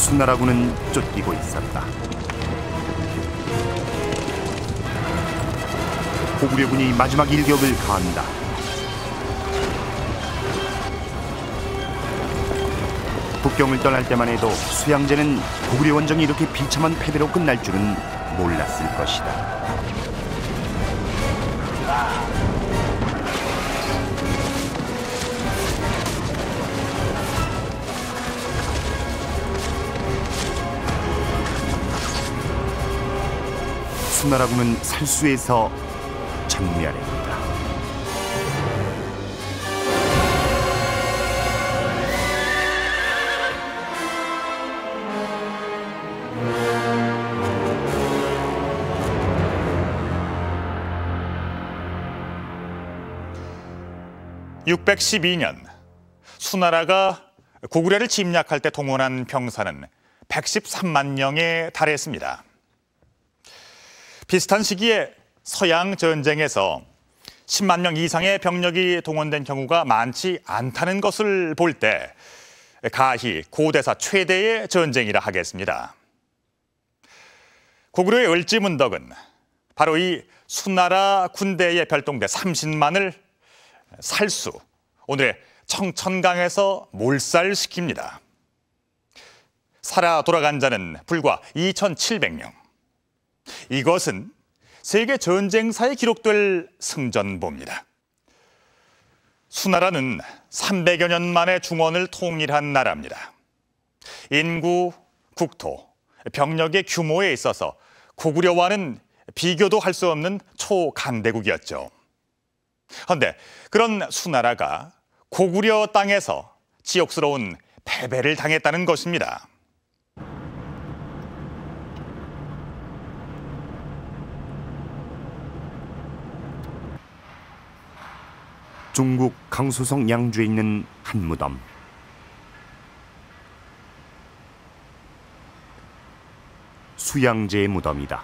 수나라군은 쫓기고 있었다. 고구려군이 마지막 일격을 가한다. 북경을 떠날 때만 해도 수양제는 고구려 원정이 이렇게 비참한 패배로 끝날 줄은 몰랐을 것이다. 수나라군은 살수에서 전멸했다. (612년) 수나라가 고구려를 침략할 때 동원한 병사는 113만 명에 달했습니다. 비슷한 시기에 서양 전쟁에서 10만 명 이상의 병력이 동원된 경우가 많지 않다는 것을 볼 때 가히 고대사 최대의 전쟁이라 하겠습니다. 고구려의 을지문덕은 바로 이 수나라 군대의 별동대 30만을 살수, 오늘의 청천강에서 몰살시킵니다. 살아 돌아간 자는 불과 2,700명. 이것은 세계 전쟁사에 기록될 승전보입니다. 수나라는 300여 년 만에 중원을 통일한 나라입니다. 인구, 국토, 병력의 규모에 있어서 고구려와는 비교도 할 수 없는 초강대국이었죠. 그런데 그런 수나라가 고구려 땅에서 지옥스러운 패배를 당했다는 것입니다. 중국 강소성 양주에 있는 한 무덤. 수양제의 무덤이다.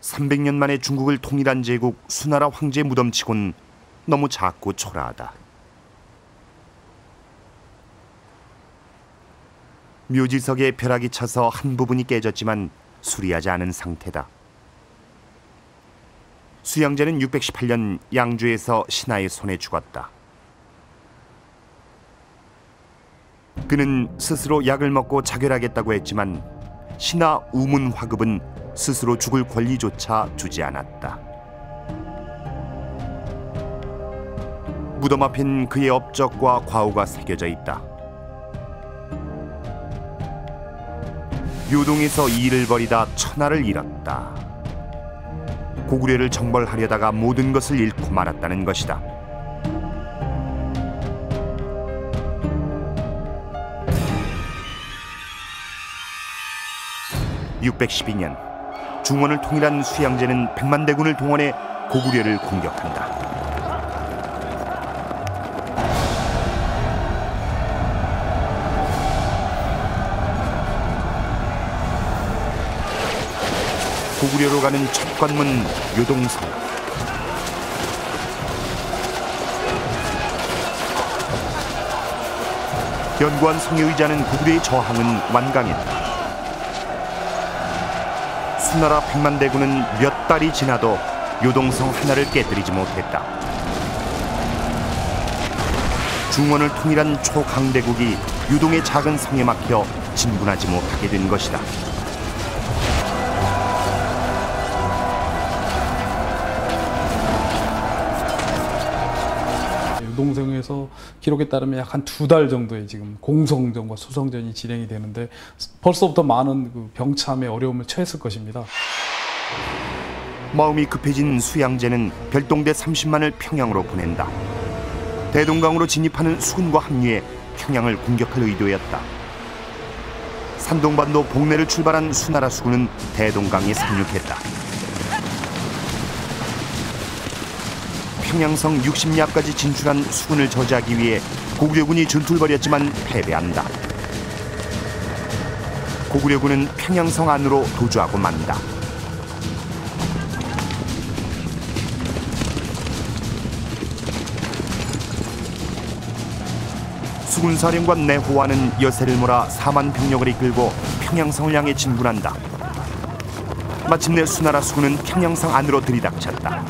300년 만에 중국을 통일한 제국 수나라 황제 무덤치곤 너무 작고 초라하다. 묘지석에 벼락이 쳐서 한 부분이 깨졌지만 수리하지 않은 상태다. 수양제는 618년 양주에서 신하의 손에 죽었다. 그는 스스로 약을 먹고 자결하겠다고 했지만 신하 우문화급은 스스로 죽을 권리조차 주지 않았다. 무덤 앞엔 그의 업적과 과오가 새겨져 있다. 요동에서 일을 벌이다 천하를 잃었다. 고구려를 정벌하려다가 모든 것을 잃고 말았다는 것이다. (612년) 중원을 통일한 수양제는 100만 대군을 동원해 고구려를 공격한다. 고구려로 가는 첫 관문 요동성. 견고한 성에 의지하는 고구려의 저항은 완강했다. 수나라 100만 대군은 몇 달이 지나도 요동성 하나를 깨뜨리지 못했다. 중원을 통일한 초강대국이 유동의 작은 성에 막혀 진군하지 못하게 된 것이다. 유동성에서 기록에 따르면 약 한 2달 정도의 지금 공성전과 수성전이 진행이 되는데 벌써부터 많은 그 병참의 어려움을 처했을 것입니다. 마음이 급해진 수양제는 별동대 30만을 평양으로 보낸다. 대동강으로 진입하는 수군과 합류해 평양을 공격할 의도였다. 산동반도 복내를 출발한 수나라 수군은 대동강에 상륙했다. 평양성 60리까지 진출한 수군을 저지하기 위해 고구려군이 전투를 벌였지만 패배한다. 고구려군은 평양성 안으로 도주하고 만다. 수군사령관 내호와는 여세를 몰아 4만 병력을 이끌고 평양성을 향해 진군한다. 마침내 수나라 수군은 평양성 안으로 들이닥쳤다.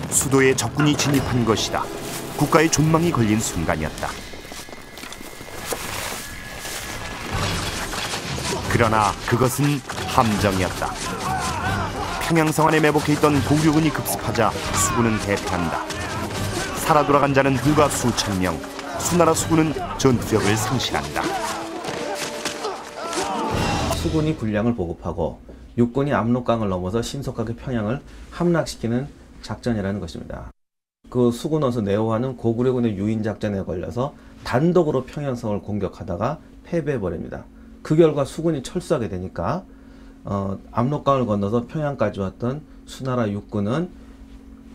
수도에 적군이 진입한 것이다. 국가의 존망이 걸린 순간이었다. 그러나 그것은 함정이었다. 평양성 안에 매복해 있던 고구려군이 급습하자 수군은 대패한다. 살아 돌아간 자는 불과 수천 명. 수나라 수군은 전투력을 상실한다. 수군이 군량을 보급하고 육군이 압록강을 넘어서 신속하게 평양을 함락시키는 작전이라는 것입니다. 그 수군 원수 내호와는 고구려군의 유인작전에 걸려서 단독으로 평양성을 공격하다가 패배해버립니다. 그 결과 수군이 철수하게 되니까 압록강을 건너서 평양까지 왔던 수나라 육군은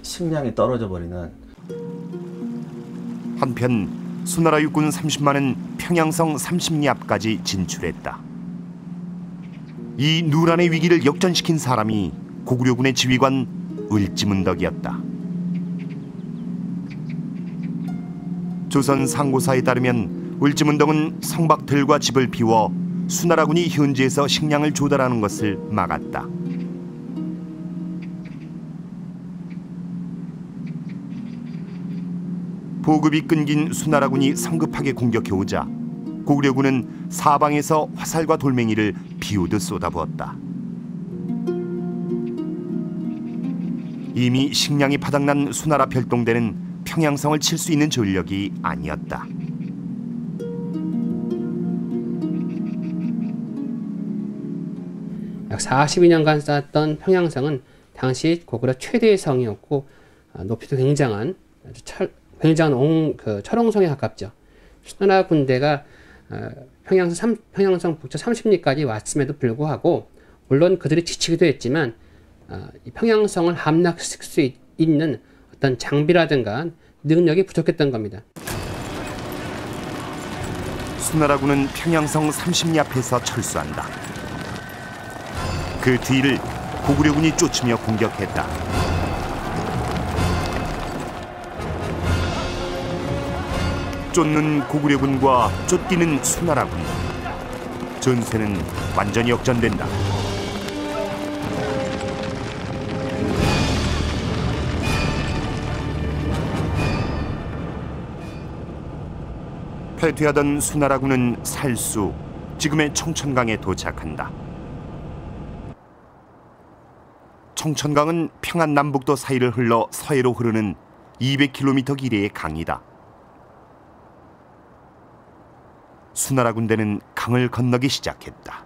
식량이 떨어져 버리는. 한편 수나라 육군 30만은 평양성 30리 앞까지 진출했다. 이 누란의 위기를 역전시킨 사람이 고구려군의 지휘관 을지문덕이었다. 조선 상고사에 따르면 을지문덕은 성박들과 집을 비워 수나라군이 현지에서 식량을 조달하는 것을 막았다. 보급이 끊긴 수나라군이 성급하게 공격해오자 고구려군은 사방에서 화살과 돌멩이를 비오듯 쏟아부었다. 이미 식량이 바닥난 수나라 별동대는 평양성을 칠 수 있는 전력이 아니었다. 약 42년간 쌓았던 평양성은 당시 고구려 최대의 성이었고 높이도 굉장한 철옹성에 가깝죠. 수나라 군대가 평양성 북쪽 30리까지 왔음에도 불구하고 물론 그들이 지치기도 했지만 이 평양성을 함락시킬 수 있는 어떤 장비라든가 능력이 부족했던 겁니다. 수나라군은 평양성 30리 앞에서 철수한다. 그 뒤를 고구려군이 쫓으며 공격했다. 쫓는 고구려군과 쫓기는 수나라군. 전세는 완전히 역전된다. 패퇴하던 수나라군은 살수, 지금의 청천강에 도착한다. 청천강은 평안 남북도 사이를 흘러 서해로 흐르는 200km 길이의 강이다. 수나라 군대는 강을 건너기 시작했다.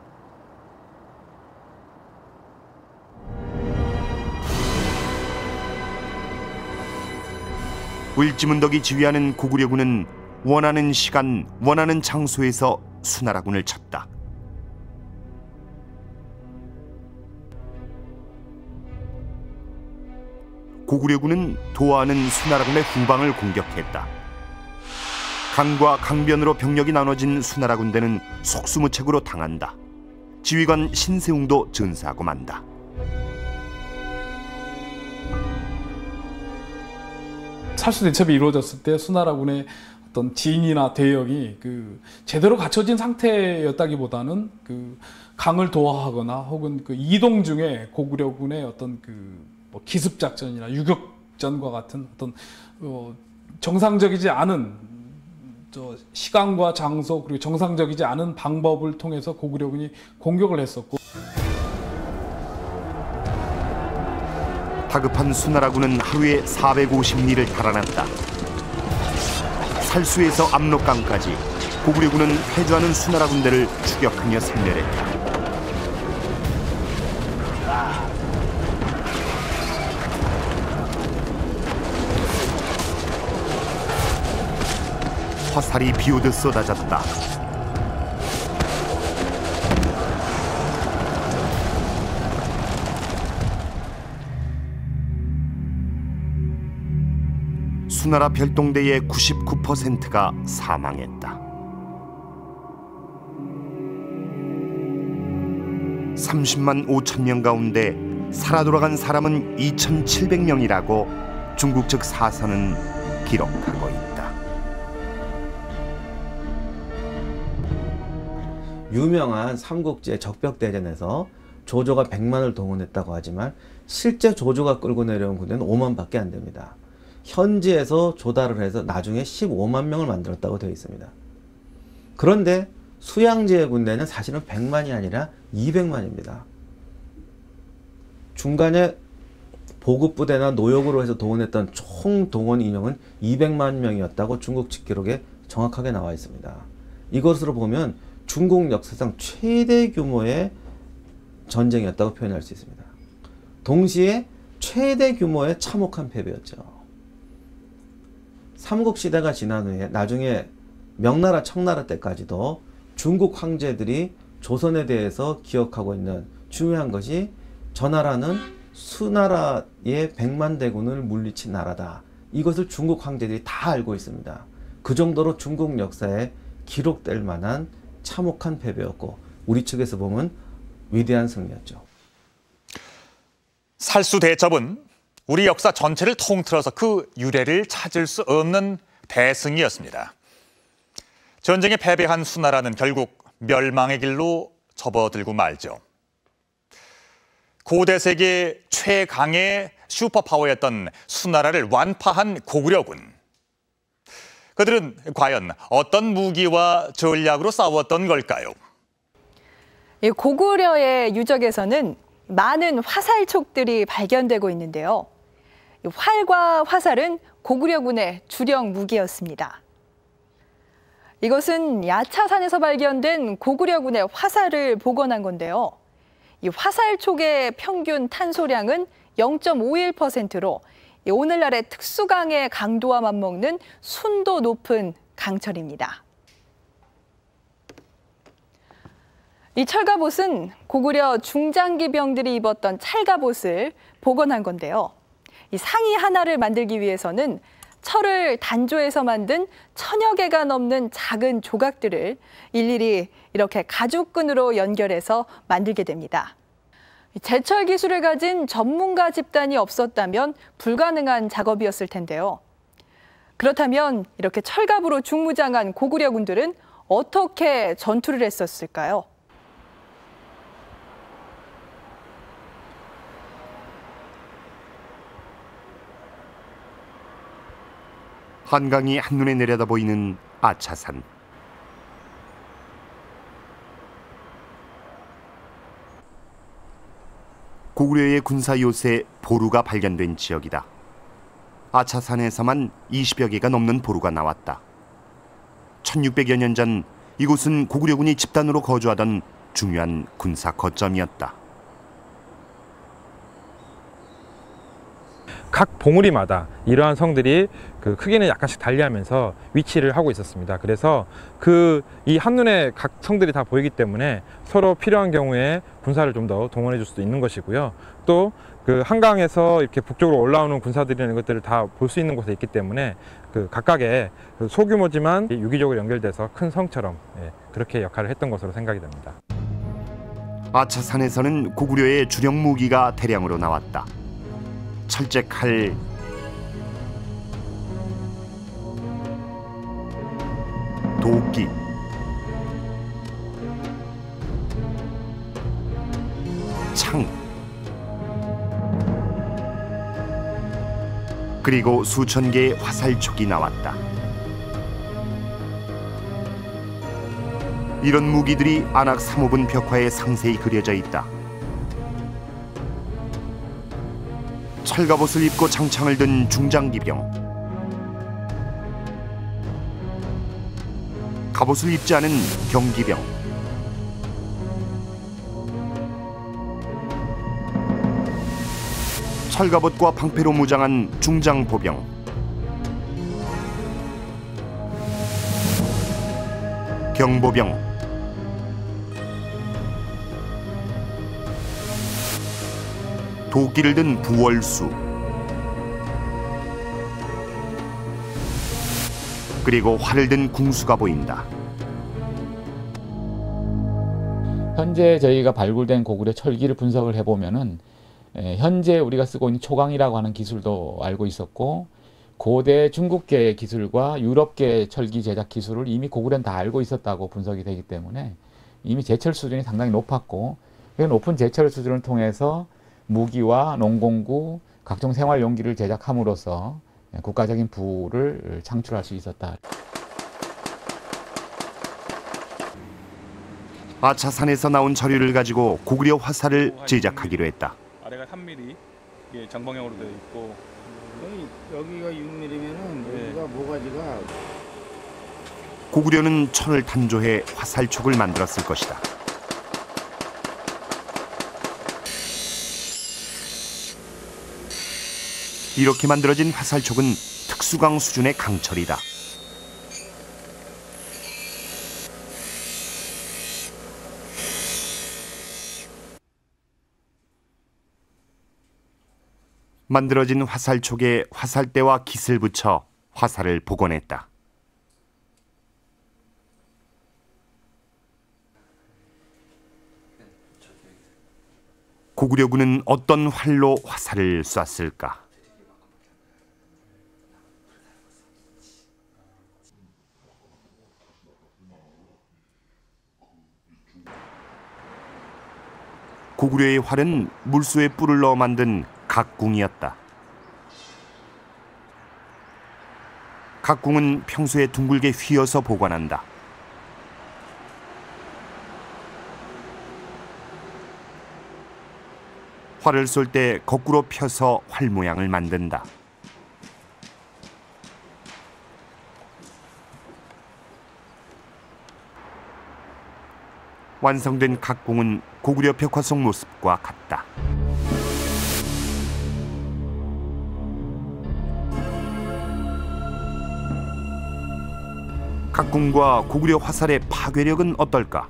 을지문덕이 지휘하는 고구려군은 원하는 시간, 원하는 장소에서 수나라군을 쳤다. 고구려군은 도하는 수나라군의 후방을 공격했다. 강과 강변으로 병력이 나눠진 수나라 군대는 속수무책으로 당한다. 지휘관 신세웅도 전사하고 만다. 살수 대첩이 이루어졌을 때 수나라군의 어떤 진이나 대역이 제대로 갖춰진 상태였다기보다는 강을 도하하거나 혹은 이동 중에 고구려군의 어떤 기습 작전이나 유격전과 같은 어떤 정상적이지 않은 시간과 장소 그리고 정상적이지 않은 방법을 통해서 고구려군이 공격을 했었고, 다급한 수나라군은 하루에 450리를 달아났다. 살수에서 압록강까지 고구려군은 패주하는 수나라 군대를 추격하며 섬멸했다. 화살이 비오듯 쏟아졌다. 수나라 별동대의 99%가 사망했다. 30만 5천 명 가운데 살아 돌아간 사람은 2,700명이라고 중국 측 사서는 기록하고 있다. 유명한 삼국지의 적벽대전에서 조조가 100만을 동원했다고 하지만 실제 조조가 끌고 내려온 군대는 5만밖에 안 됩니다. 현지에서 조달을 해서 나중에 15만 명을 만들었다고 되어 있습니다. 그런데 수양제의 군대는 사실은 100만이 아니라 200만입니다. 중간에 보급부대나 노역으로 해서 동원했던 총 동원 인원은 200만 명이었다고 중국 직기록에 정확하게 나와 있습니다. 이것으로 보면 중국 역사상 최대 규모의 전쟁이었다고 표현할 수 있습니다. 동시에 최대 규모의 참혹한 패배였죠. 삼국시대가 지난 후에 나중에 명나라, 청나라 때까지도 중국 황제들이 조선에 대해서 기억하고 있는 중요한 것이 저 나라는 수나라의 100만 대군을 물리친 나라다. 이것을 중국 황제들이 다 알고 있습니다. 그 정도로 중국 역사에 기록될 만한 참혹한 패배였고 우리 측에서 보면 위대한 승리였죠. 살수대첩은 우리 역사 전체를 통틀어서 그 유래를 찾을 수 없는 대승이었습니다. 전쟁에 패배한 수나라는 결국 멸망의 길로 접어들고 말죠. 고대 세계 최강의 슈퍼파워였던 수나라를 완파한 고구려군. 그들은 과연 어떤 무기와 전략으로 싸웠던 걸까요? 고구려의 유적에서는 많은 화살촉들이 발견되고 있는데요. 활과 화살은 고구려군의 주력 무기였습니다. 이것은 야차산에서 발견된 고구려군의 화살을 복원한 건데요. 이 화살촉의 평균 탄소량은 0.51%로 오늘날의 특수강의 강도와 맞먹는 순도 높은 강철입니다. 이 철갑옷은 고구려 중장기병들이 입었던 찰갑옷을 복원한 건데요. 이 상의 하나를 만들기 위해서는 철을 단조해서 만든 1000여 개가 넘는 작은 조각들을 일일이 이렇게 가죽끈으로 연결해서 만들게 됩니다. 제철 기술을 가진 전문가 집단이 없었다면 불가능한 작업이었을 텐데요. 그렇다면 이렇게 철갑으로 중무장한 고구려군들은 어떻게 전투를 했었을까요? 한강이 한눈에 내려다 보이는 아차산. 고구려의 군사 요새 보루가 발견된 지역이다. 아차산에서만 20여 개가 넘는 보루가 나왔다. 1600여 년 전 이곳은 고구려군이 집단으로 거주하던 중요한 군사 거점이었다. 각 봉우리마다 이러한 성들이 그 크기는 약간씩 달리하면서 위치를 하고 있었습니다. 그래서 이 한눈에 각 성들이 다 보이기 때문에 서로 필요한 경우에 군사를 좀 더 동원해 줄 수도 있는 것이고요. 또 그 한강에서 이렇게 북쪽으로 올라오는 군사들이라는 것들을 다 볼 수 있는 곳에 있기 때문에 그 각각의 소규모지만 유기적으로 연결돼서 큰 성처럼 그렇게 역할을 했던 것으로 생각이 됩니다. 아차산에서는 고구려의 주력 무기가 대량으로 나왔다. 철제칼, 도끼, 창, 그리고 수천 개의 화살촉이 나왔다. 이런 무기들이 안악 3호분 벽화에 상세히 그려져 있다. 철갑옷을 입고 장창을 든 중장기병, 갑옷을 입지 않은 경기병, 철갑옷과 방패로 무장한 중장보병, 경보병, 도끼를 든 부월수, 그리고 활을 든 궁수가 보인다. 현재 저희가 발굴된 고구려 철기를 분석을 해보면은 현재 우리가 쓰고 있는 초강이라고 하는 기술도 알고 있었고, 고대 중국계의 기술과 유럽계 철기 제작 기술을 이미 고구려는 다 알고 있었다고 분석이 되기 때문에 이미 제철 수준이 상당히 높았고, 그 높은 제철 수준을 통해서 무기와 농공구, 각종 생활 용기를 제작함으로써 국가적인 부를 창출할 수 있었다. 아차산에서 나온 저류를 가지고 고구려 화살을 제작하기로 했다. 아래가 3mm, 이게 정방향으로 되어 있고 여기가 6mm면은 여기가 모가지가 고구려는 천을 탄조해 화살촉을 만들었을 것이다. 이렇게 만들어진 화살촉은 특수강 수준의 강철이다. 만들어진 화살촉에 화살대와 깃을 붙여 화살을 복원했다. 고구려군은 어떤 활로 화살을 쐈을까? 고구려의 활은 물소에 뿔을 넣어 만든 각궁이었다. 각궁은 평소에 둥글게 휘어서 보관한다. 활을 쏠 때 거꾸로 펴서 활 모양을 만든다. 완성된 각궁은 고구려 벽화 속 모습과 같다. 각궁과 고구려 화살의 파괴력은 어떨까?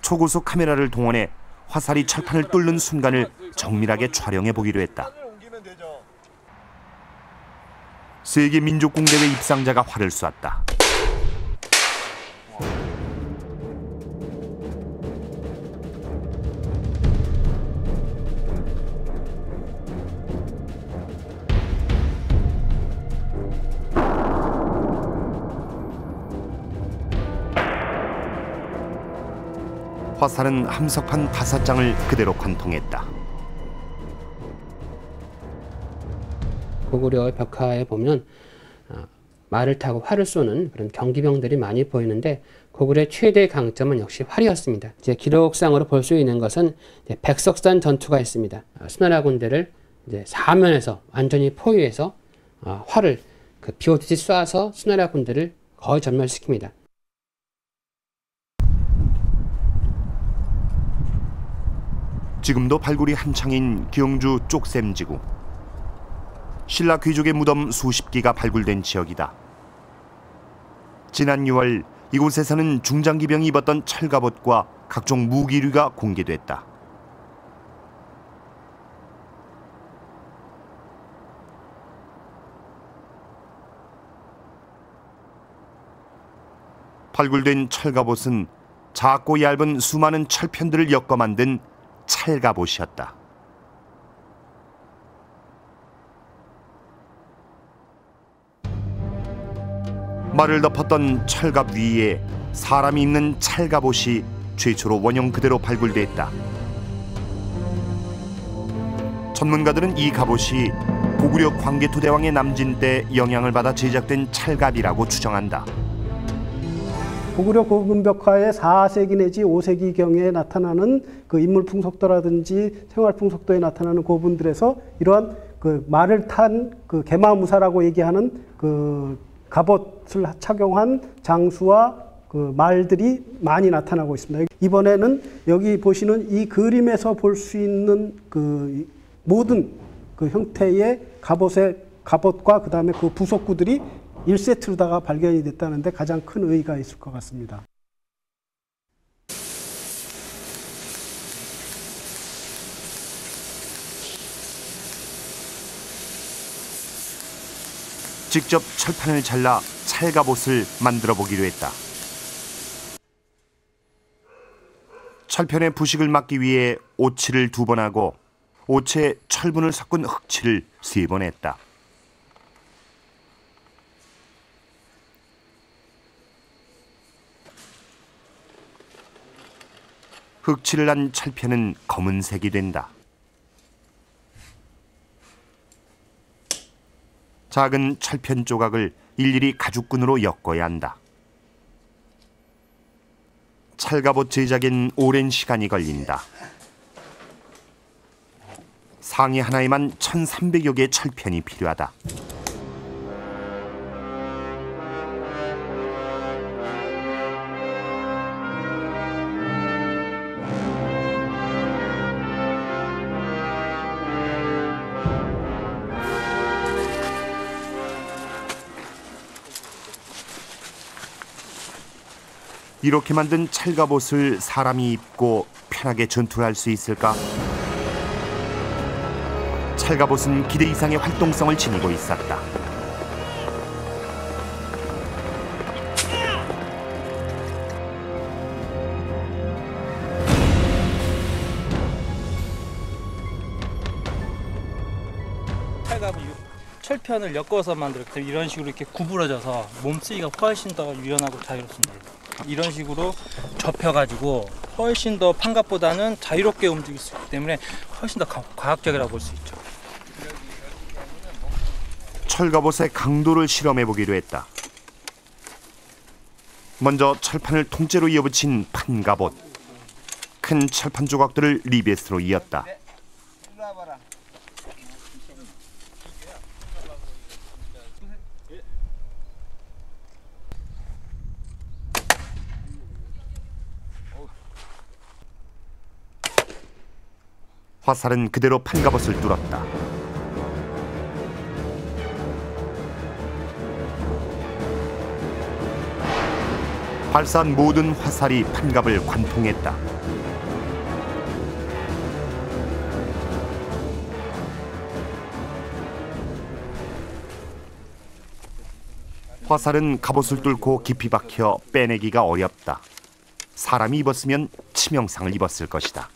초고속 카메라를 동원해 화살이 철판을 뚫는 순간을 정밀하게 촬영해 보기로 했다. 세계 민족공대회 입상자가 활을 쐈다. 화살은 함석판 5장을 그대로 관통했다. 고구려 벽화에 보면 말을 타고 활을 쏘는 그런 경기병들이 많이 보이는데 고구려의 최대 강점은 역시 활이었습니다. 이제 기록상으로 볼 수 있는 것은 백석산 전투가 있습니다. 수나라 군대를 이제 사면에서 완전히 포위해서 활을 비오듯이 쏴서 수나라 군대를 거의 전멸시킵니다. 지금도 발굴이 한창인 경주 쪽샘지구. 신라 귀족의 무덤 수십 기가 발굴된 지역이다. 지난 6월 이곳에서는 중장기병이 입었던 철갑옷과 각종 무기류가 공개됐다. 발굴된 철갑옷은 작고 얇은 수많은 철편들을 엮어 만든 찰갑옷이었다. 말을 덮었던 철갑 위에 사람이 입는 찰갑옷이 최초로 원형 그대로 발굴됐다. 전문가들은 이 갑옷이 고구려 광개토대왕의 남진 때 영향을 받아 제작된 찰갑이라고 추정한다. 고구려 고금벽화의 4세기 내지 5세기경에 나타나는 그 인물 풍속도라든지 생활 풍속도에 나타나는 고분들에서 이러한 그 말을 탄 그 개마무사라고 얘기하는 그 갑옷을 착용한 장수와 그 말들이 많이 나타나고 있습니다. 이번에는 여기 보시는 이 그림에서 볼 수 있는 그 모든 그 형태의 갑옷과 그 다음에 그 부속구들이 1세트로다가 발견이 됐다는데 가장 큰 의의가 있을 것 같습니다. 직접 철판을 잘라 찰갑옷을 만들어 보기로 했다. 철편에 부식을 막기 위해 오칠을 2번 하고 오체에 철분을 섞은 흑칠을 3번 했다. 흑칠을 한 철편은 검은색이 된다. 작은 철편 조각을 일일이 가죽끈으로 엮어야 한다. 찰갑옷 제작엔 오랜 시간이 걸린다. 상의 하나에만 1,300여 개의 철편이 필요하다. 이렇게 만든 찰갑옷을 사람이 입고 편하게 전투를 할 수 있을까? 찰갑옷은 기대 이상의 활동성을 지니고 있었다. 찰갑은 철편을 엮어서 만들었기 때문에 이런 식으로 이렇게 구부러져서 몸쓰기가 훨씬 더 유연하고 자유롭습니다. 이런 식으로 접혀가지고 훨씬 더 판갑보다는 자유롭게 움직일 수 있기 때문에 훨씬 더 과학적이라고 볼 수 있죠. 철갑옷의 강도를 실험해 보기로 했다. 먼저 철판을 통째로 이어붙인 판갑옷. 큰 철판 조각들을 리벳으로 이었다. 화살은 그대로 판갑옷을 뚫었다. 발사한 모든 화살이 판갑을 관통했다. 화살은 갑옷을 뚫고 깊이 박혀 빼내기가 어렵다. 사람이 입었으면 치명상을 입었을 것이다.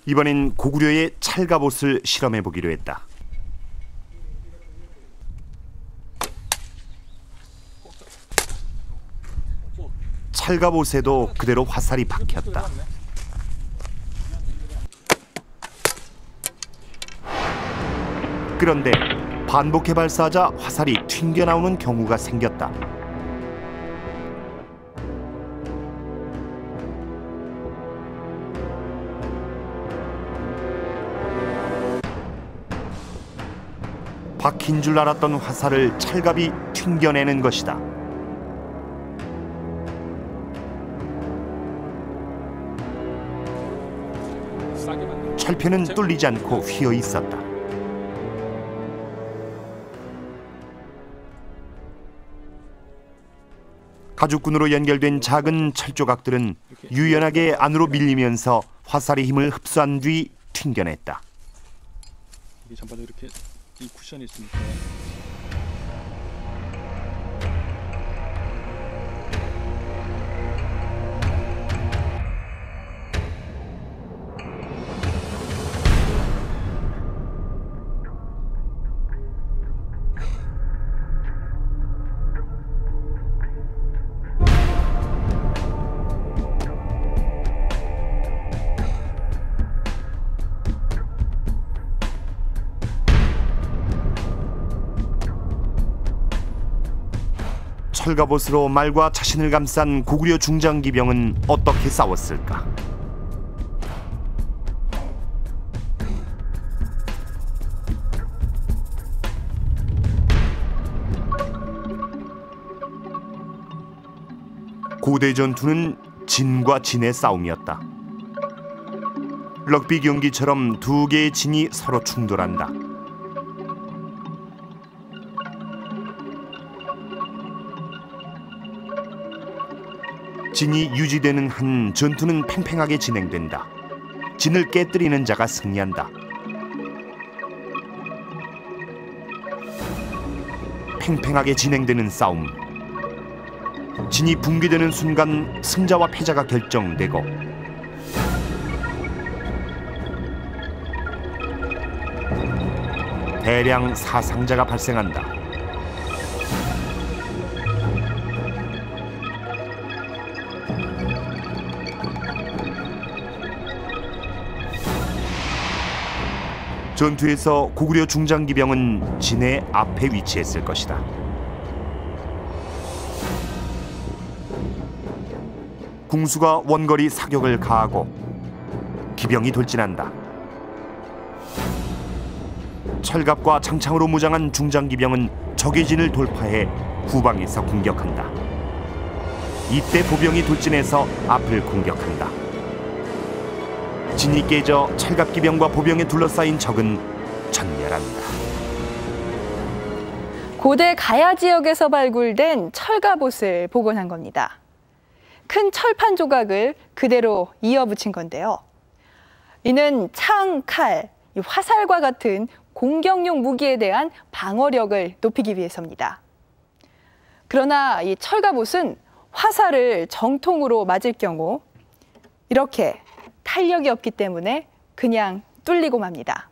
이번엔 고구려의 찰갑옷을 실험해 보기로 했다. 찰갑옷에도 그대로 화살이 박혔다. 그런데 반복해 발사하자 화살이 튕겨나오는 경우가 생겼다. 박힌 줄 알았던 화살을 찰갑이 튕겨내는 것이다. 철편은 뚫리지 않고 휘어 있었다. 가죽끈으로 연결된 작은 철조각들은 유연하게 안으로 밀리면서 화살의 힘을 흡수한 뒤 튕겨냈다. 이게 전반적으로 이렇게 이 쿠션이 있으니까. 철갑옷으로 말과 자신을 감싼 고구려 중장기병은 어떻게 싸웠을까? 고대 전투는 진과 진의 싸움이었다. 럭비 경기처럼 두 개의 진이 서로 충돌한다. 진이 유지되는 한 전투는 팽팽하게 진행된다. 진을 깨뜨리는 자가 승리한다. 팽팽하게 진행되는 싸움. 진이 붕괴되는 순간 승자와 패자가 결정되고 대량 사상자가 발생한다. 전투에서 고구려 중장기병은 진해 앞에 위치했을 것이다. 궁수가 원거리 사격을 가하고 기병이 돌진한다. 철갑과 장창으로 무장한 중장기병은 적의 진을 돌파해 후방에서 공격한다. 이때 보병이 돌진해서 앞을 공격한다. 진이 깨져 철갑기병과 보병에 둘러싸인 적은 전멸한다. 고대 가야 지역에서 발굴된 철갑옷을 복원한 겁니다. 큰 철판 조각을 그대로 이어붙인 건데요. 이는 창, 칼, 화살과 같은 공격용 무기에 대한 방어력을 높이기 위해서입니다. 그러나 이 철갑옷은 화살을 정통으로 맞을 경우 이렇게 탄력이 없기 때문에 그냥 뚫리고 맙니다.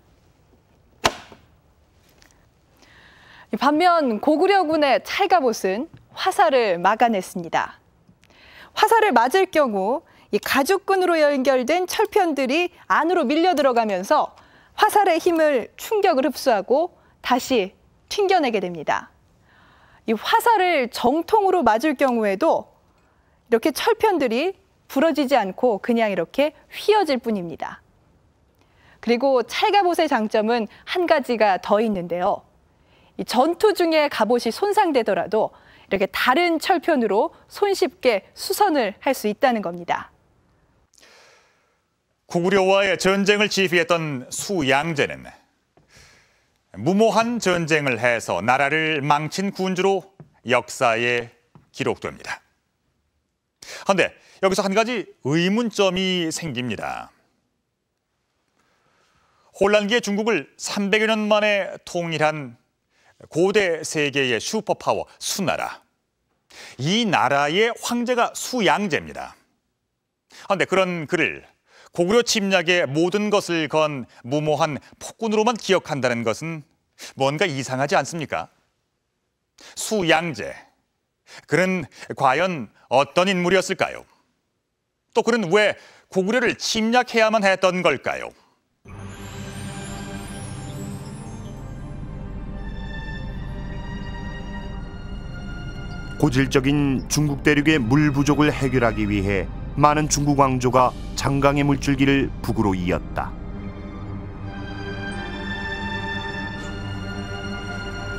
반면 고구려군의 찰갑옷은 화살을 막아냈습니다. 화살을 맞을 경우 이 가죽끈으로 연결된 철편들이 안으로 밀려 들어가면서 화살의 힘을 충격을 흡수하고 다시 튕겨내게 됩니다. 이 화살을 정통으로 맞을 경우에도 이렇게 철편들이 부러지지 않고 그냥 이렇게 휘어질 뿐입니다. 그리고 찰갑옷의 장점은 한 가지가 더 있는데요. 이 전투 중에 갑옷이 손상되더라도 이렇게 다른 철편으로 손쉽게 수선을 할 수 있다는 겁니다. 고구려와의 전쟁을 지휘했던 수양제는 무모한 전쟁을 해서 나라를 망친 군주로 역사에 기록됩니다. 그런데 여기서 한 가지 의문점이 생깁니다. 혼란기의 중국을 300여 년 만에 통일한 고대 세계의 슈퍼파워 수나라. 이 나라의 황제가 수양제입니다. 그런데 그런 그를 고구려 침략의 모든 것을 건 무모한 폭군으로만 기억한다는 것은 뭔가 이상하지 않습니까? 수양제, 그는 과연 어떤 인물이었을까요? 또 그는 왜 고구려를 침략해야만 했던 걸까요? 고질적인 중국 대륙의 물 부족을 해결하기 위해 많은 중국 왕조가 장강의 물줄기를 북으로 이었다.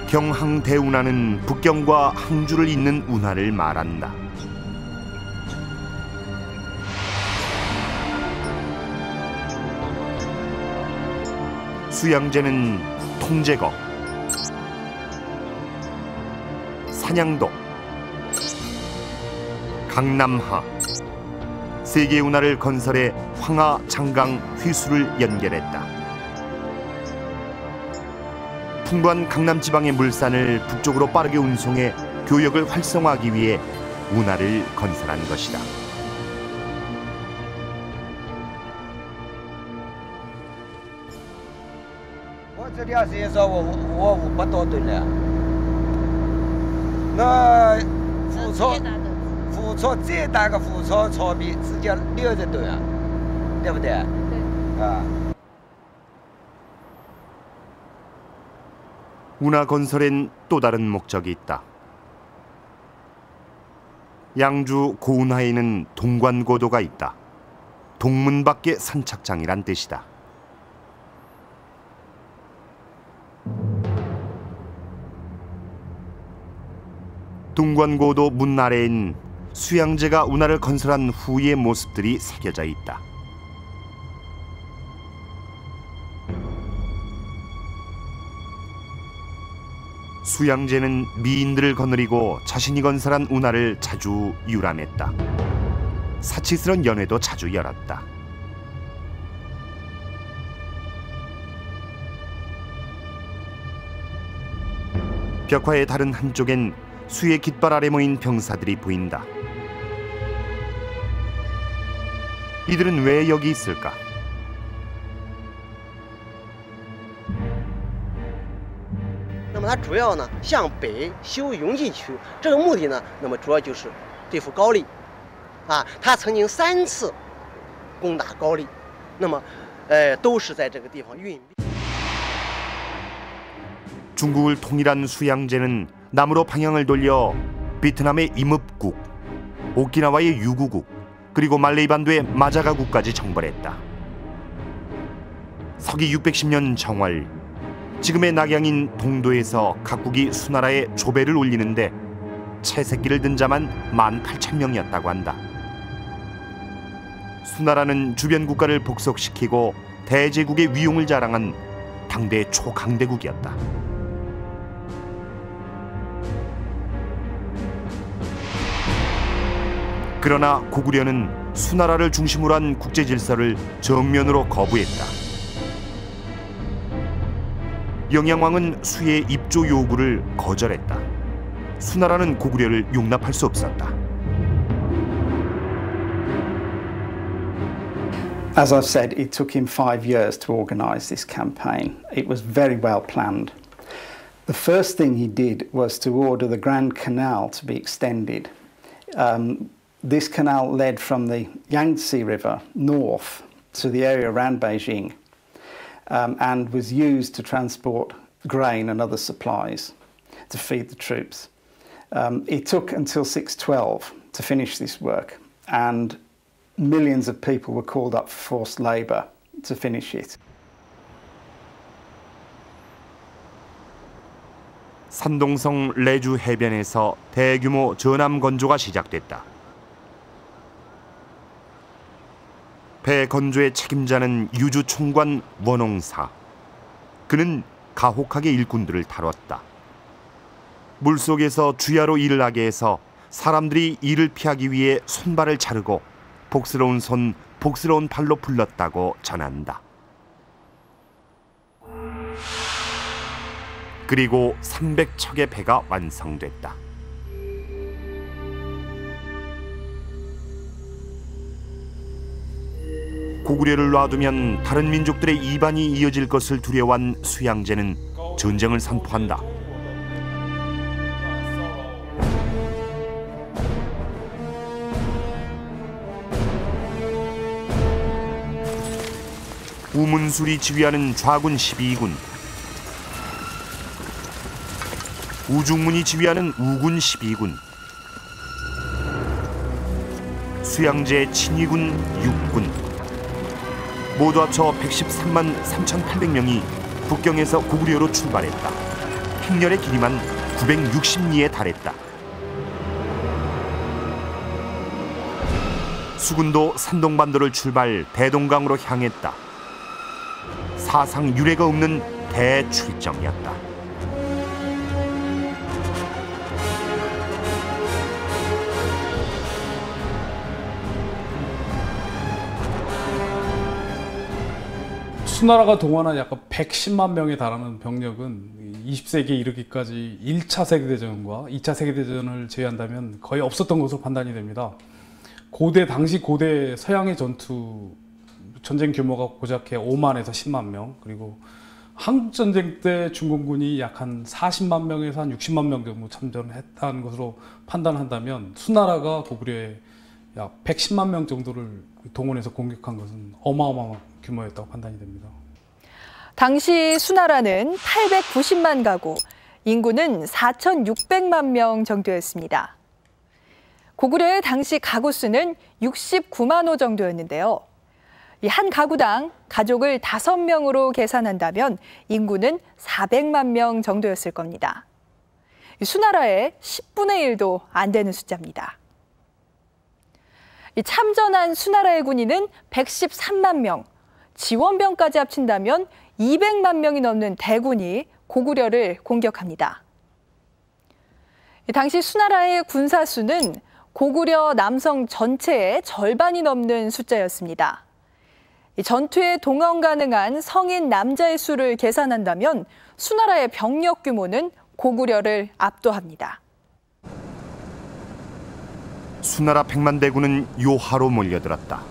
경항대운하는 북경과 항주를 잇는 운하를 말한다. 수양제는 통제거, 산양도, 강남하, 세 개의 운하를 건설해 황하, 장강, 휘수를 연결했다. 풍부한 강남 지방의 물산을 북쪽으로 빠르게 운송해 교역을 활성화하기 위해 운하를 건설한 것이다. 운하 건설엔 또 다른 목적이 있다. 양주 고운하에는 동관고도가 있다. 동문 밖의 선착장이란 뜻이다. 동관고도 문 아래엔 수양제가 운하를 건설한 후의 모습들이 새겨져 있다. 수양제는 미인들을 거느리고 자신이 건설한 운하를 자주 유람했다. 사치스러운 연회도 자주 열었다. 벽화의 다른 한쪽엔 수의 깃발 아래 모인 병사들이 보인다. 이들은 왜 여기 있을까?它主要呢向北修永济区，这个目的呢，那么主要就是对付高丽，他曾经3次攻打高丽，那么都是在这个地方运兵。 중국을 통일한 수양제는 남으로 방향을 돌려 베트남의 임읍국, 오키나와의 유구국, 그리고 말레이 반도의 마자가국까지 정벌했다. 서기 610년 정월, 지금의 낙양인 동도에서 각국이 수나라에 조배를 올리는데 채새끼를 든 자만 18,000명이었다고 한다. 수나라는 주변 국가를 복속시키고 대제국의 위용을 자랑한 당대 초강대국이었다. 그러나 고구려는 수나라를 중심으로 한 국제 질서를 정면으로 거부했다. 영양왕은 수의 입조 요구를 거절했다. 수나라는 고구려를 용납할 수 없었다. As I've said, it took him 5 years to organize this campaign. It was very well planned. The first thing he did was to order the Grand Canal to be extended. This canal led from the Yangtze River north to the area around Beijing and was used to transport grain and other supplies to feed the troops. It took until 612 to finish this work, and millions of people were called up for forced labour to finish it. 산동성 레주 해변에서 대규모 전함 건조가 시작됐다. 배 건조의 책임자는 유주 총관 원홍사. 그는 가혹하게 일꾼들을 다뤘다. 물속에서 주야로 일을 하게 해서 사람들이 이를 피하기 위해 손발을 자르고 복스러운 손, 복스러운 발로 불렀다고 전한다. 그리고 300척의 배가 완성됐다. 고구려를 놔두면 다른 민족들의 이반이 이어질 것을 두려워한 수양제는 전쟁을 선포한다. 우문술이 지휘하는 좌군 12군, 우중문이 지휘하는 우군 12군, 수양제 친위군 6군, 모두 합쳐 113만 3,800명이 북경에서 고구려로 출발했다. 행렬의 길이만 960리에 달했다. 수군도 산동반도를 출발 대동강으로 향했다. 사상 유례가 없는 대출정이었다. 수나라가 동원한 약간 110만 명에 달하는 병력은 20세기에 이르기까지 1차 세계대전과 2차 세계대전을 제외한다면 거의 없었던 것으로 판단이 됩니다. 당시 고대 서양의 전쟁 규모가 고작 5만에서 10만 명, 그리고 한국전쟁 때 중공군이 약 한 40만 명에서 한 60만 명 정도 참전을 했다는 것으로 판단한다면 수나라가 고구려에 약 110만 명 정도를 동원해서 공격한 것은 어마어마한 규모였다고 판단이 됩니다. 당시 수나라는 890만 가구, 인구는 4,600만 명 정도였습니다. 고구려의 당시 가구 수는 69만 호 정도였는데요. 이 한 가구당 가족을 5명으로 계산한다면 인구는 400만 명 정도였을 겁니다. 수나라의 10분의 1도 안 되는 숫자입니다. 참전한 수나라의 군인은 113만 명, 지원병까지 합친다면 200만 명이 넘는 대군이 고구려를 공격합니다. 당시 수나라의 군사 수는 고구려 남성 전체의 절반이 넘는 숫자였습니다. 전투에 동원 가능한 성인 남자의 수를 계산한다면 수나라의 병력 규모는 고구려를 압도합니다. 수나라 백만대군은 요하로 몰려들었다.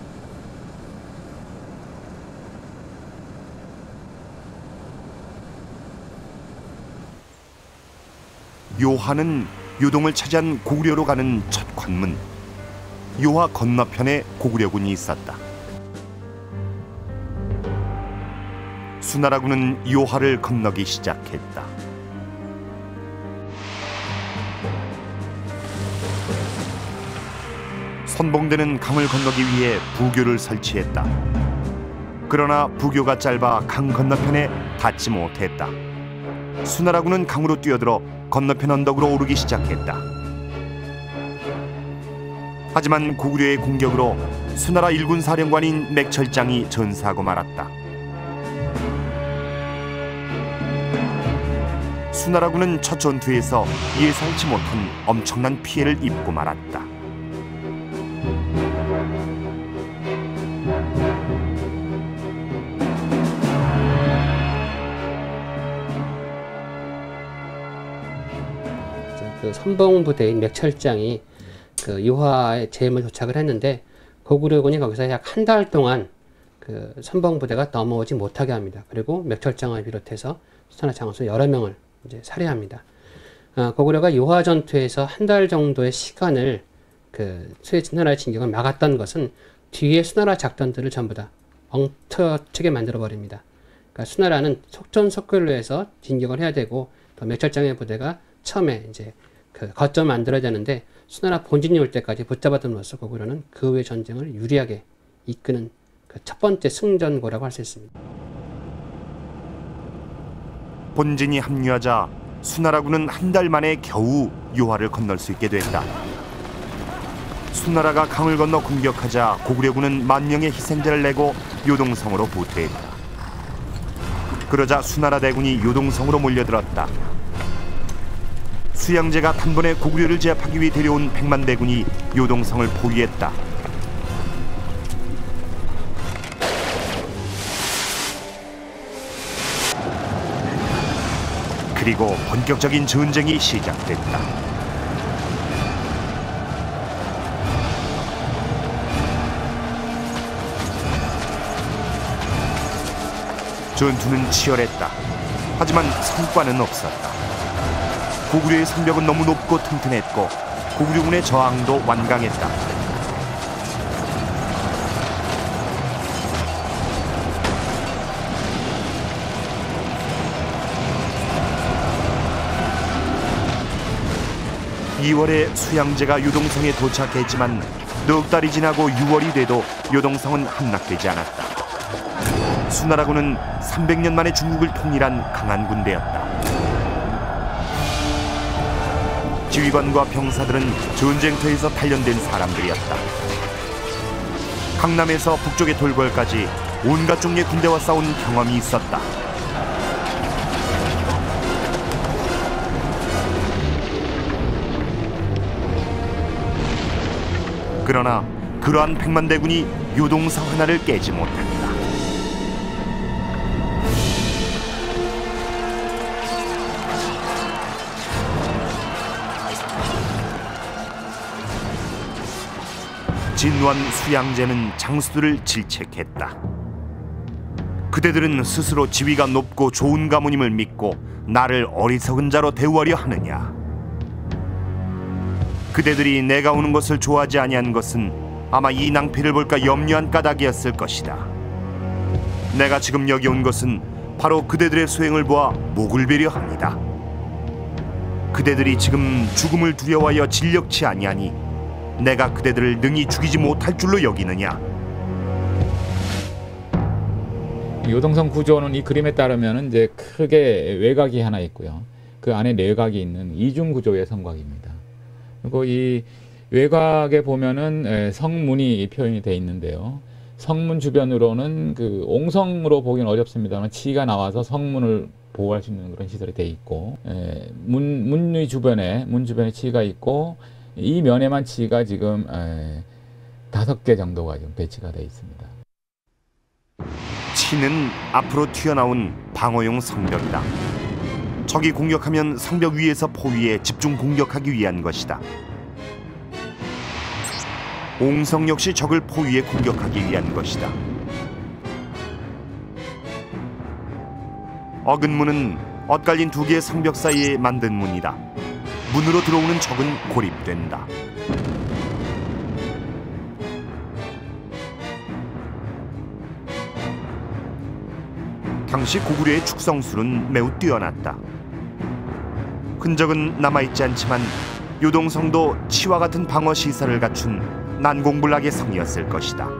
요하는 요동을 차지한 고구려로 가는 첫 관문, 요하 건너편에 고구려군이 있었다. 수나라군은 요하를 건너기 시작했다. 선봉대는 강을 건너기 위해 부교를 설치했다. 그러나 부교가 짧아 강 건너편에 닿지 못했다. 수나라군은 강으로 뛰어들어 건너편 언덕으로 오르기 시작했다. 하지만 고구려의 공격으로 수나라 일군 사령관인 맥철장이 전사하고 말았다. 수나라군은 첫 전투에서 예상치 못한 엄청난 피해를 입고 말았다. 그 선봉부대인 맥철장이 그 유화에 제임을 도착을 했는데 고구려군이 거기서 약 한 달 동안 그 선봉부대가 넘어오지 못하게 합니다. 그리고 맥철장을 비롯해서 수나라 장수 여러 명을 이제 살해합니다. 고구려가 유화 전투에서 한 달 정도의 시간을 그 수나라의 진격을 막았던 것은 뒤에 수나라 작전들을 전부 다 엉터치게 만들어 버립니다. 그러니까 수나라는 속전속결로 해서 진격을 해야 되고 또 맥철장의 부대가 처음에 이제 그 거점을 만들어야 되는데 수나라 본진이 올 때까지 붙잡아둠으로써 고구려는 그 후의 전쟁을 유리하게 이끄는 그 첫 번째 승전고라고 할 수 있습니다. 본진이 합류하자 수나라군은 한 달 만에 겨우 유화를 건널 수 있게 됐다. 수나라가 강을 건너 공격하자 고구려군은 만명의 희생자를 내고 요동성으로 후퇴했다. 그러자 수나라 대군이 요동성으로 몰려들었다. 수양제가 단번에 고구려를 제압하기 위해 데려온 100만 대군이 요동성을 포위했다. 그리고 본격적인 전쟁이 시작됐다. 전투는 치열했다. 하지만 성과는 없었다. 고구려의 성벽은 너무 높고 튼튼했고 고구려군의 저항도 완강했다. (2월에) 수양제가 요동성에 도착했지만 넉 달이 지나고 6월이 돼도 요동성은 함락되지 않았다. 수나라군은 300년 만에 중국을 통일한 강한 군대였다. 지휘관과 병사들은 전쟁터에서 단련된 사람들이었다. 강남에서 북쪽의 돌궐까지 온갖 종류의 군대와 싸운 경험이 있었다. 그러나 그러한 100만 대군이 요동성 하나를 깨지 못했다. 진노한 수양제는 장수들을 질책했다. 그대들은 스스로 지위가 높고 좋은 가문임을 믿고 나를 어리석은 자로 대우하려 하느냐. 그대들이 내가 오는 것을 좋아하지 아니한 것은 아마 이 낭패를 볼까 염려한 까닭이었을 것이다. 내가 지금 여기 온 것은 바로 그대들의 소행을 보아 목을 베려 합니다. 그대들이 지금 죽음을 두려워하여 진력치 아니하니 내가 그대들을 능히 죽이지 못할 줄로 여기느냐. 요동성 구조는 이 그림에 따르면 이제 크게 외곽이 하나 있고요. 그 안에 내곽이 있는 이중 구조의 성곽입니다. 그리고 이 외곽에 보면은 성문이 표현이 되어 있는데요. 성문 주변으로는 그 옹성으로 보기는 어렵습니다만 치가 나와서 성문을 보호할 수 있는 그런 시설이 되어 있고, 문의 주변에 치가 있고, 이 면에만 치가 지금 5개 정도가 지금 배치가 되어 있습니다. 치는 앞으로 튀어나온 방어용 성벽이다. 적이 공격하면 성벽 위에서 포위해 집중 공격하기 위한 것이다. 옹성 역시 적을 포위해 공격하기 위한 것이다. 어근문은 엇갈린 2개의 성벽 사이에 만든 문이다. 문으로 들어오는 적은 고립된다. 당시 고구려의 축성술은 매우 뛰어났다. 흔적은 남아있지 않지만 요동성도 치와 같은 방어 시설을 갖춘 난공불락의 성이었을 것이다.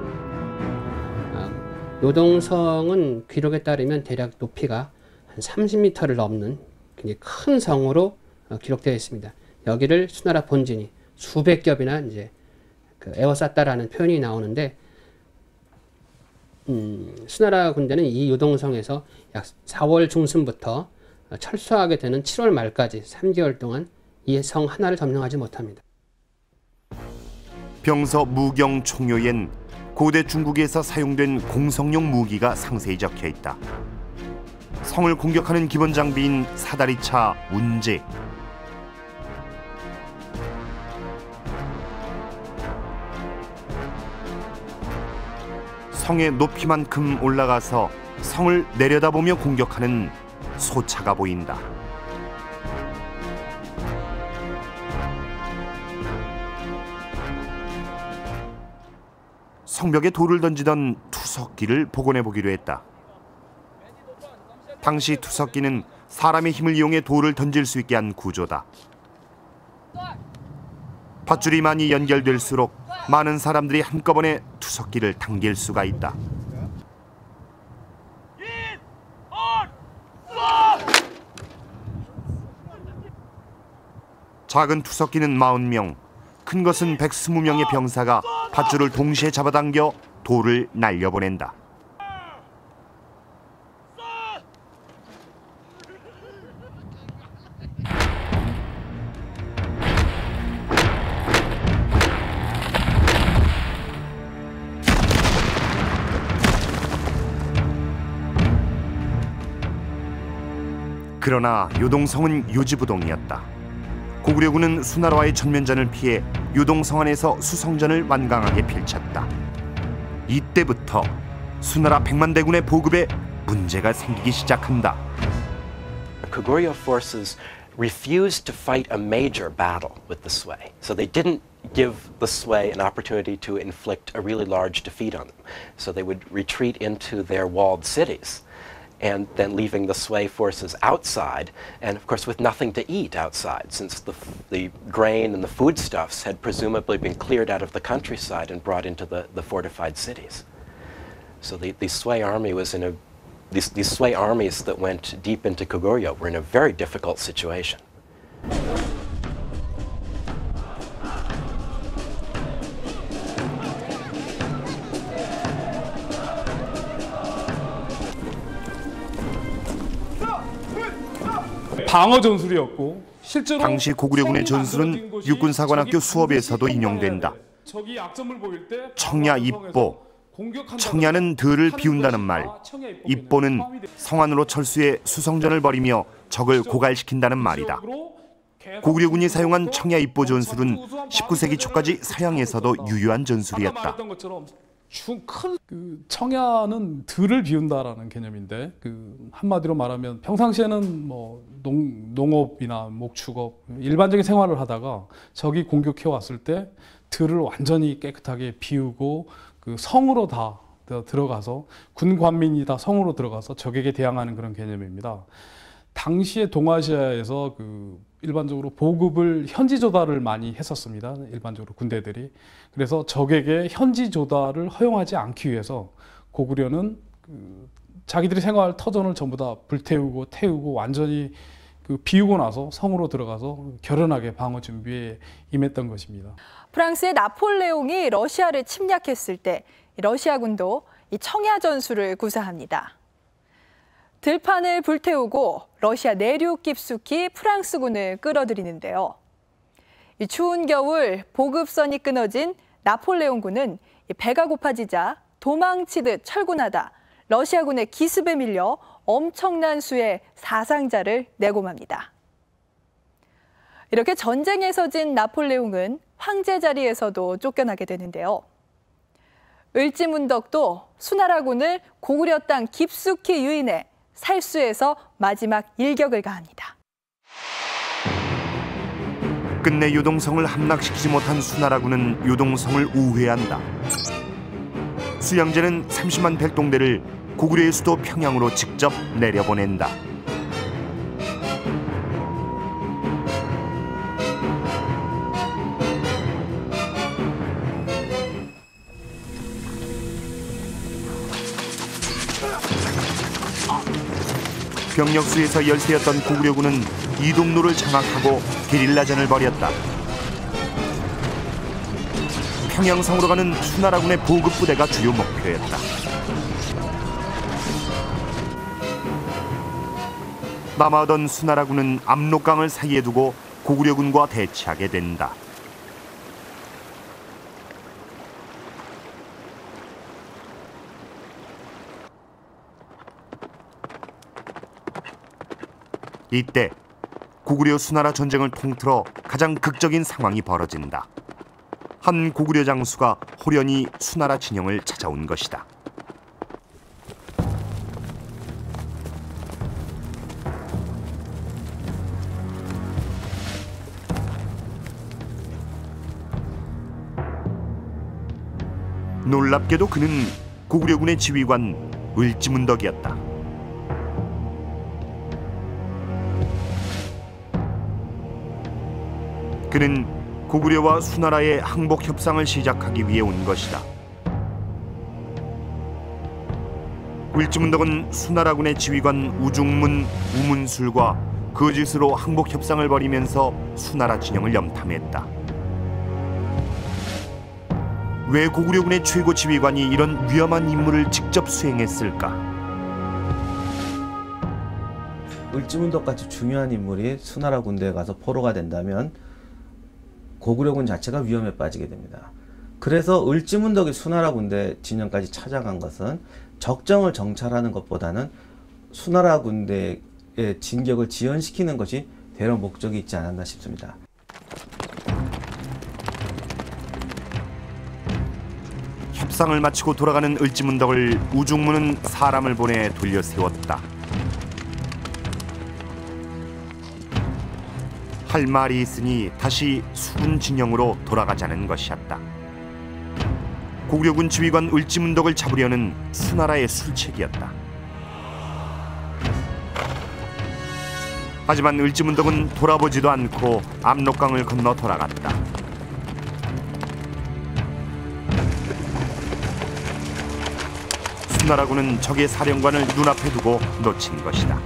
요동성은 기록에 따르면 대략 높이가 한 30m를 넘는 굉장히 큰 성으로 기록되어 있습니다. 여기를 수나라 본진이 수백 겹이나 이제 에워쌌다라는 표현이 나오는데, 수나라 군대는 이 요동성에서 약 4월 중순부터 철수하게 되는 7월 말까지 3개월 동안 이 성 하나를 점령하지 못합니다. 병서 무경 총요엔 고대 중국에서 사용된 공성용 무기가 상세히 적혀 있다. 성을 공격하는 기본 장비인 사다리차 운제, 성의 높이만큼 올라가서 성을 내려다보며 공격하는 소차가 보인다. 성벽에 돌을 던지던 투석기를 복원해 보기로 했다. 당시 투석기는 사람의 힘을 이용해 돌을 던질 수 있게 한 구조다. 밧줄이 많이 연결될수록 많은 사람들이 한꺼번에 투석기를 당길 수가 있다. 작은 투석기는 40명, 큰 것은 120명의 병사가 밧줄을 동시에 잡아당겨 돌을 날려보낸다. 그러나 요동성은 요지부동이었다. 고구려군은 수나라와의 전면전을 피해 요동성 안에서 수성전을 완강하게 펼쳤다. 이때부터 수나라 백만대군의 보급에 문제가 생기기 시작한다. Goguryeo forces refused to fight a major battle with the Sui, so they didn't give the Sui an opportunity to inflict a really large defeat on them. So they would retreat into their walled cities, and then leaving the Sui forces outside, and of course with nothing to eat outside, since the grain and the foodstuffs had presumably been cleared out of the countryside and brought into the fortified cities. So the Sui army was in a these Sui armies that went deep into Goguryeo were in a very difficult situation. 방어 전술이었고, 실제로 당시 고구려군의 전술은 육군사관학교 수업에서도 인용된다. 청야 입보, 청야는 들을 비운다는 말, 입보는 성 안으로 철수해 수성전을 벌이며 적을 고갈시킨다는 말이다. 고구려군이 사용한 청야 입보 전술은 19세기 초까지 서양에서도 유효한 전술이었다. 큰 청야는 들을 비운다라는 개념인데, 한마디로 말하면 평상시에는 뭐 농업이나 목축업 일반적인 생활을 하다가 적이 공격해 왔을 때 들을 완전히 깨끗하게 비우고 성으로 다 들어가서 군 관민이 다 성으로 들어가서 적에게 대항하는 그런 개념입니다. 당시에 동아시아에서 일반적으로 보급을 현지 조달을 많이 했었습니다. 일반적으로 군대들이. 그래서 적에게 현지 조달을 허용하지 않기 위해서 고구려는 자기들이 생활 터전을 전부 다 불태우고 태우고 완전히 비우고 나서 성으로 들어가서 결연하게 방어 준비에 임했던 것입니다. 프랑스의 나폴레옹이 러시아를 침략했을 때 러시아군도 이 청야 전술을 구사합니다. 들판을 불태우고 러시아 내륙 깊숙이 프랑스군을 끌어들이는데요. 이 추운 겨울 보급선이 끊어진 나폴레옹군은 배가 고파지자 도망치듯 철군하다 러시아군의 기습에 밀려 엄청난 수의 사상자를 내고 맙니다. 이렇게 전쟁에서 진 나폴레옹은 황제 자리에서도 쫓겨나게 되는데요. 을지문덕도 수나라군을 고구려 땅 깊숙이 유인해 살수에서 마지막 일격을 가합니다. 끝내 요동성을 함락시키지 못한 수나라군은 요동성을 우회한다. 수양제는 30만 백동대를 고구려의 수도 평양으로 직접 내려보낸다. 병력수에서 열세였던 고구려군은 이동로를 장악하고 게릴라전을 벌였다. 평양성으로 가는 수나라군의 보급부대가 주요 목표였다. 남아오던 수나라군은 압록강을 사이에 두고 고구려군과 대치하게 된다. 이때 고구려 수나라 전쟁을 통틀어 가장 극적인 상황이 벌어진다. 한 고구려 장수가 호련히 수나라 진영을 찾아온 것이다. 놀랍게도 그는 고구려군의 지휘관 을지문덕이었다. 그는 고구려와 수나라의 항복 협상을 시작하기 위해 온 것이다. 을지문덕은 수나라군의 지휘관 우중문, 우문술과 거짓으로 항복 협상을 벌이면서 수나라 진영을 염탐했다. 왜 고구려군의 최고 지휘관이 이런 위험한 임무를 직접 수행했을까? 을지문덕같이 중요한 인물이 수나라 군대에 가서 포로가 된다면 고구려군 자체가 위험에 빠지게 됩니다. 그래서 을지문덕이 수나라 군대 진영까지 찾아간 것은 적정을 정찰하는 것보다는 수나라 군대의 진격을 지연시키는 것이 대략 목적이 있지 않았나 싶습니다. 협상을 마치고 돌아가는 을지문덕을 우중문은 사람을 보내 돌려 세웠다. 할 말이 있으니 다시 수군 진영으로 돌아가자는 것이었다. 고구려군 지휘관 을지문덕을 잡으려는 수나라의 술책이었다. 하지만 을지문덕은 돌아보지도 않고 압록강을 건너 돌아갔다. 수나라군은 적의 사령관을 눈앞에 두고 놓친 것이다.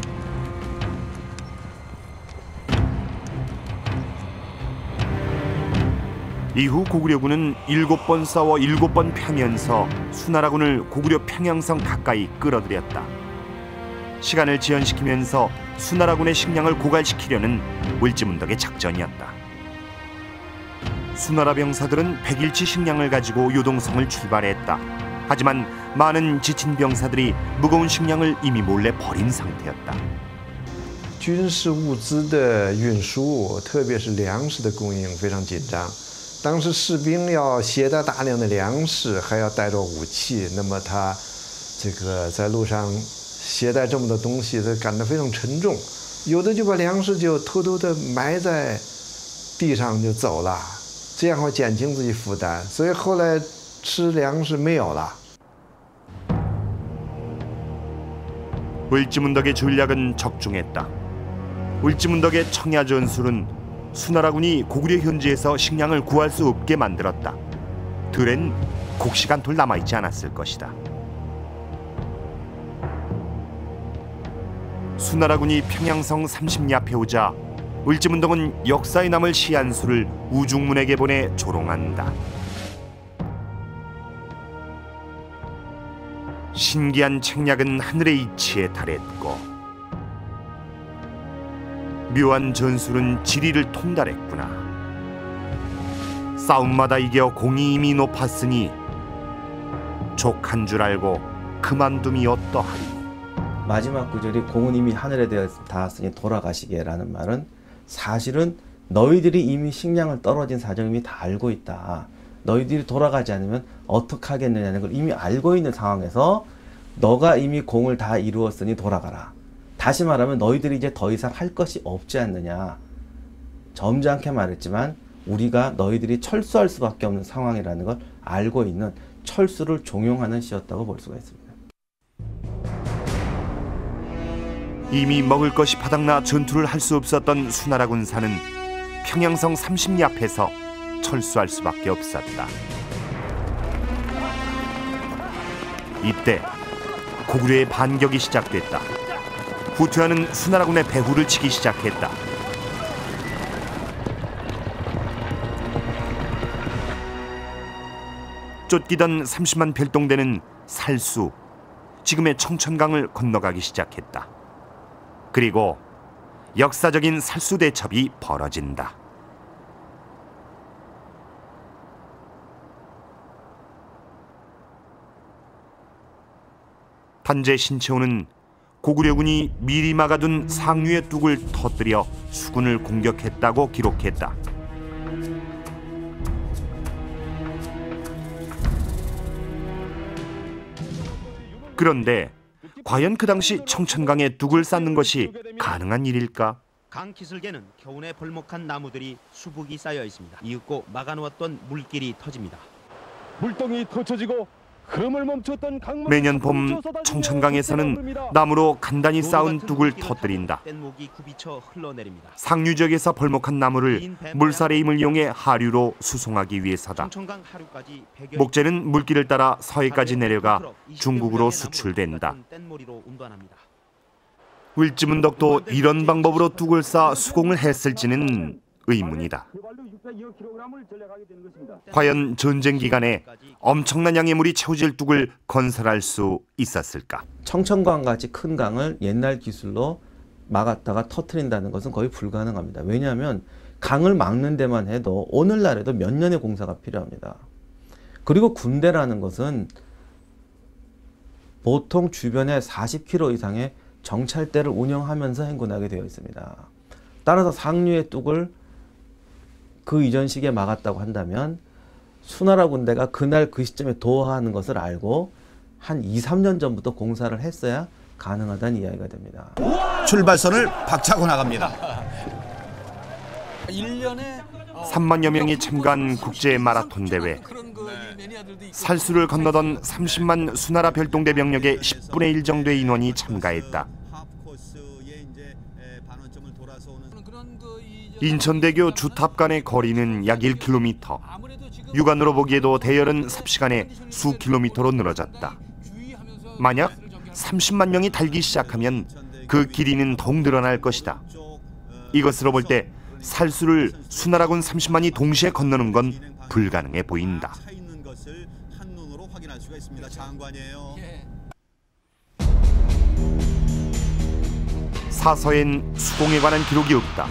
이후 고구려군은 7번 싸워 7번 패면서 수나라군을 고구려 평양성 가까이 끌어들였다. 시간을 지연시키면서 수나라군의 식량을 고갈시키려는 을지문덕의 작전이었다. 수나라 병사들은 100일치 식량을 가지고 요동성을 출발했다. 하지만 많은 지친 병사들이 무거운 식량을 이미 몰래 버린 상태였다. 军事物资的运输，特别是粮食的供应非常紧张。当时士兵要携带大量的粮食，还要带着武器，那么他这个在路上携带这么多东西，他感到非常沉重。有的就把粮食就偷偷的埋在地上就走了，这样会减轻自己负担。所以后来吃粮食没有了。 을지문덕의 전략은 적중했다. 을지문덕의 청야 전술은 수나라군이 고구려 현지에서 식량을 구할 수 없게 만들었다. 들엔 곡식한 돌 남아있지 않았을 것이다. 수나라군이 평양성 30리 앞에 오자 을지문덕은 역사에 남을 시한수를 우중문에게 보내 조롱한다. 신기한 책략은 하늘의 이치에 달했고 묘한 전술은 지리를 통달했구나. 싸움마다 이겨 공이 이미 높았으니 족한 줄 알고 그만둠이 어떠하리. 마지막 구절이 공은 이미 하늘에 닿았으니 돌아가시게라는 말은 사실은 너희들이 이미 식량을 떨어진 사정을 이미 다 알고 있다. 너희들이 돌아가지 않으면 어떻게 하겠느냐는 걸 이미 알고 있는 상황에서 너가 이미 공을 다 이루었으니 돌아가라. 다시 말하면 너희들이 이제 더 이상 할 것이 없지 않느냐. 점잖게 말했지만 우리가 너희들이 철수할 수밖에 없는 상황이라는 걸 알고 있는 철수를 종용하는 시였다고 볼 수가 있습니다. 이미 먹을 것이 바닥나 전투를 할 수 없었던 수나라 군사는 평양성 30리 앞에서 철수할 수밖에 없었다. 이때 고구려의 반격이 시작됐다. 후퇴하는 수나라군의 배후를 치기 시작했다. 쫓기던 30만 별동대는 살수, 지금의 청천강을 건너가기 시작했다. 그리고 역사적인 살수 대첩이 벌어진다. 단재 신채호는 고구려군이 미리 막아둔 상류의 뚝을 터뜨려 수군을 공격했다고 기록했다. 그런데 과연 그 당시 청천강에 뚝을 쌓는 것이 가능한 일일까? 강 기슭에는 겨우내 벌목한 나무들이 수북이 쌓여 있습니다. 이윽고 막아놓았던 물길이 터집니다. 물동이 터쳐지고 흐름을 멈췄던 강물. 매년 봄 청천강에서는 나무로 간단히 쌓은 뚝을 터뜨린다. 뗏목이 굽이쳐 흘러내립니다. 상류 지역에서 벌목한 나무를 물살의 힘을 이용해 하류로 수송하기 위해서다. 목재는 물길을 따라 서해까지 내려가 중국으로 수출된다. 을지문덕도 이런 방법으로 뚝을 쌓아 수공을 했을지는 의문이다. 과연 전쟁 기간에 엄청난 양의 물이 채워질 뚝을 건설할 수 있었을까? 청천강같이 큰 강을 옛날 기술로 막았다가 터트린다는 것은 거의 불가능합니다. 왜냐하면 강을 막는 데만 해도 오늘날에도 몇 년의 공사가 필요합니다. 그리고 군대라는 것은 보통 주변에 40km 이상의 정찰대를 운영하면서 행군하게 되어 있습니다. 따라서 상류의 뚝을 그 이전 시기에 막았다고 한다면 수나라 군대가 그날 그 시점에 도하하는 것을 알고 한 2, 3년 전부터 공사를 했어야 가능하다는 이야기가 됩니다. 출발선을 박차고 나갑니다. 3만여 명이 참가한 국제 마라톤 대회. 살수를 건너던 30만 수나라 별동대 병력의 10분의 1 정도의 인원이 참가했다. 인천대교 주탑 간의 거리는 약 1km. 육안으로 보기에도 대열은 삽시간에 수 킬로미터로 늘어졌다. 만약 30만 명이 달기 시작하면 그 길이는 더욱 늘어날 것이다. 이것으로 볼 때 살수를 수나라군 30만이 동시에 건너는 건 불가능해 보인다. 사서엔 수공에 관한 기록이 없다.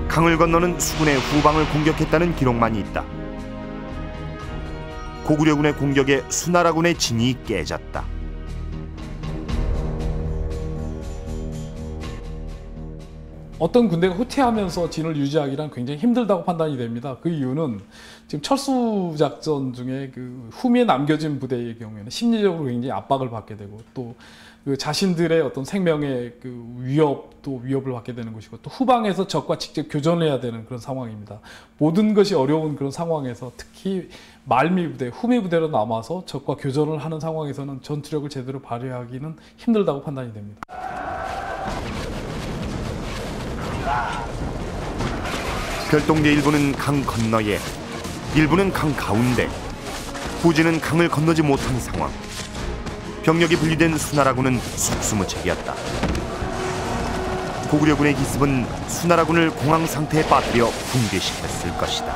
강을 건너는 수군의 후방을 공격했다는 기록만이 있다. 고구려군의 공격에 수나라군의 진이 깨졌다. 어떤 군대가 후퇴하면서 진을 유지하기란 굉장히 힘들다고 판단이 됩니다. 그 이유는 지금 철수 작전 중에 그 후미에 남겨진 부대의 경우에는 심리적으로 굉장히 압박을 받게 되고 또 그 자신들의 어떤 생명의 그 위협을 받게 되는 것이고 또 후방에서 적과 직접 교전해야 되는 그런 상황입니다. 모든 것이 어려운 그런 상황에서 특히 말미 부대, 후미 부대로 남아서 적과 교전을 하는 상황에서는 전투력을 제대로 발휘하기는 힘들다고 판단이 됩니다. 별동대 일부는 강 건너에, 일부는 강 가운데, 후지는 강을 건너지 못한 상황. 병력이 분리된 수나라군은 속수무책이었다. 고구려군의 기습은 수나라군을 공황 상태에 빠뜨려 붕괴시켰을 것이다.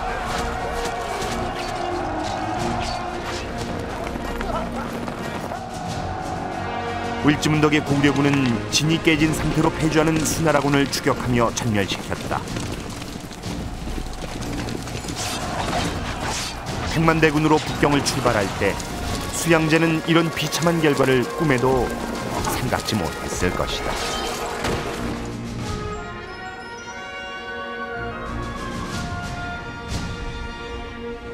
을지문덕의 고구려군은 진이 깨진 상태로 패주하는 수나라군을 추격하며 전멸시켰다. 백만대군으로 북경을 출발할 때 수양제는 이런 비참한 결과를 꿈에도 생각지 못했을 것이다.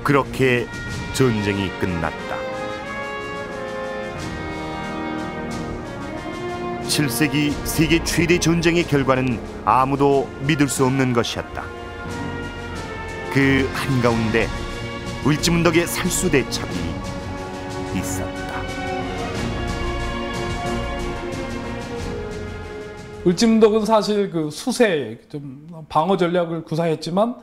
그렇게 전쟁이 끝났다. 7세기 세계 최대 전쟁의 결과는 아무도 믿을 수 없는 것이었다. 그 한가운데 을지문덕의 살수 대첩이 있었다. 을지문덕은 사실 그 수세 좀 방어 전략을 구사했지만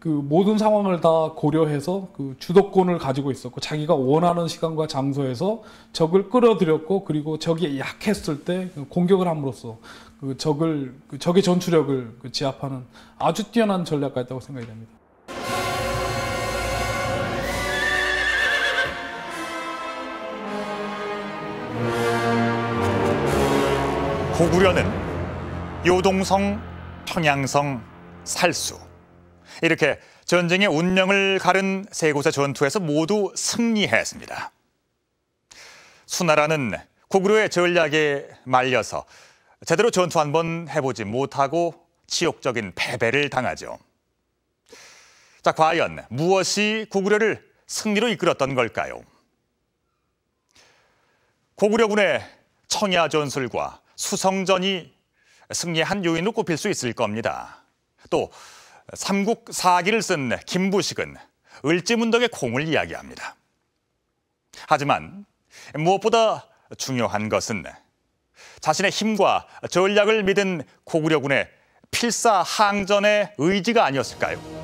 그 모든 상황을 다 고려해서 그 주도권을 가지고 있었고 자기가 원하는 시간과 장소에서 적을 끌어들였고 그리고 적이 약했을 때 공격을 함으로써 그 적의 전투력을 제압하는 아주 뛰어난 전략가 있다고 생각이 됩니다. 고구려는 요동성, 평양성, 살수 이렇게 전쟁의 운명을 가른 세 곳의 전투에서 모두 승리했습니다. 수나라는 고구려의 전략에 말려서 제대로 전투 한번 해보지 못하고 치욕적인 패배를 당하죠. 자, 과연 무엇이 고구려를 승리로 이끌었던 걸까요? 고구려군의 청야 전술과 수성전이 승리한 요인으로 꼽힐 수 있을 겁니다. 또 삼국사기를 쓴 김부식은 을지문덕의 공을 이야기합니다. 하지만 무엇보다 중요한 것은 자신의 힘과 전략을 믿은 고구려군의 필사항전의 의지가 아니었을까요?